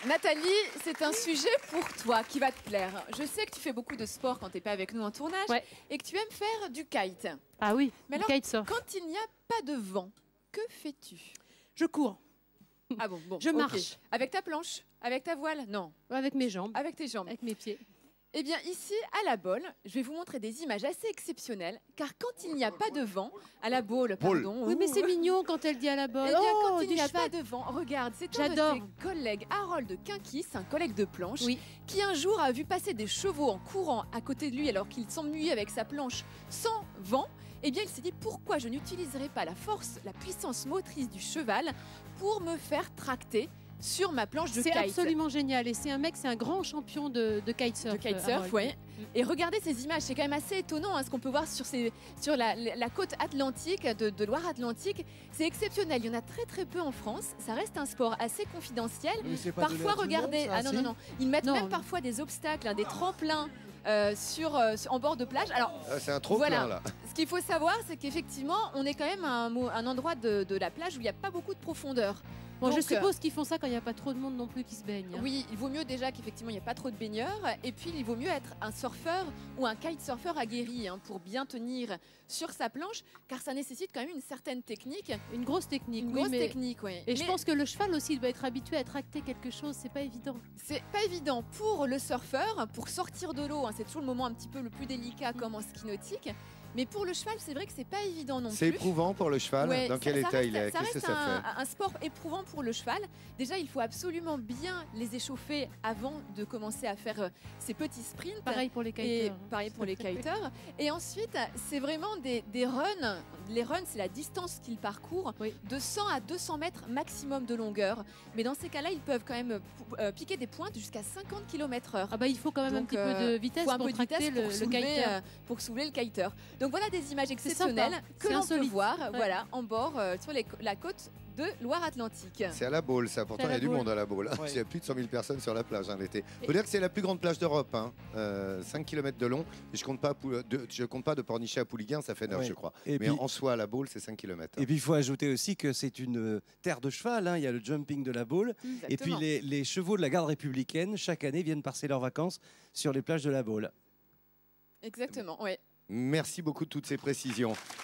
Nathalie, c'est un sujet pour toi qui va te plaire. Je sais que tu fais beaucoup de sport quand tu n'es pas avec nous en tournage et que tu aimes faire du kite. Ah oui, mais alors, kitesurf. Quand il n'y a pas de vent, que fais-tu? Je cours. Ah bon, Je marche. Avec ta planche? Avec ta voile? Non. Avec mes jambes. Avec tes jambes. Avec mes pieds. Eh bien, ici, à la Baule, je vais vous montrer des images assez exceptionnelles, car quand il n'y a pas de vent, à la Baule, pardon. Oui, mais c'est mignon quand elle dit à la Baule. Eh bien, quand il n'y a pas de vent, regarde, c'est un de J'adore. tes collègues, Harold Kinkis, un collègue de planche, qui un jour a vu passer des chevaux en courant à côté de lui alors qu'il s'ennuyait avec sa planche sans vent. Eh bien, il s'est dit pourquoi je n'utiliserais pas la force, la puissance motrice du cheval pour me faire tracter sur ma planche de kite. C'est absolument génial. Et c'est un mec, c'est un grand champion de kitesurf. De kitesurf, oui. Et regardez ces images, c'est quand même assez étonnant ce qu'on peut voir sur la côte atlantique, de Loire-Atlantique. C'est exceptionnel, il y en a très très peu en France. Ça reste un sport assez confidentiel. Parfois, regardez, non, ils mettent même parfois des obstacles, des tremplins. En bord de plage. Alors, c'est un trop-plein là. Ce qu'il faut savoir, c'est qu'effectivement, on est quand même à un endroit de la plage où il n'y a pas beaucoup de profondeur. Bon, donc, je suppose qu'ils font ça quand il n'y a pas trop de monde non plus qui se baigne. Oui, il vaut mieux déjà qu'effectivement il n'y a pas trop de baigneurs. Et puis il vaut mieux être un surfeur ou un kitesurfer aguerri pour bien tenir sur sa planche, car ça nécessite quand même une certaine technique. Une grosse technique, oui. Et je pense que le cheval aussi doit être habitué à tracter quelque chose, c'est pas évident. C'est pas évident pour le surfeur, pour sortir de l'eau, c'est toujours le moment un petit peu le plus délicat comme en ski nautique. Mais pour le cheval, c'est vrai que c'est pas évident non plus. C'est éprouvant pour le cheval. Dans quel état il est? Qu'est-ce que ça fait? Un sport éprouvant pour le cheval. Déjà, il faut absolument bien les échauffer avant de commencer à faire ces petits sprints. Pareil pour les kiteurs. Pareil pour les kiteurs. Et ensuite, c'est vraiment des runs. Les runs, c'est la distance qu'ils parcourent, de 100 à 200 mètres maximum de longueur. Mais dans ces cas-là, ils peuvent quand même piquer des pointes jusqu'à 50 km/h. Ah bah il faut quand même un petit peu de vitesse pour tracter le kiter. Pour soulever le kiter. Donc voilà des images exceptionnelles que l'on peut voir en bord sur la côte de Loire-Atlantique. C'est à la Baule, ça. Pourtant, il y a du monde à la Baule. Il y a plus de 100 000 personnes sur la plage l'été. Il faut dire que c'est la plus grande plage d'Europe. 5 km de long. Et je ne compte pas de Pornichet à Pouliguen, ça fait 9, je crois. Mais en soi, à la Baule, c'est 5 km. Et puis, il faut ajouter aussi que c'est une terre de cheval. Il y a le jumping de la Baule. Et puis, les chevaux de la garde républicaine, chaque année, viennent passer leurs vacances sur les plages de la Baule. Exactement, oui. Merci beaucoup de toutes ces précisions.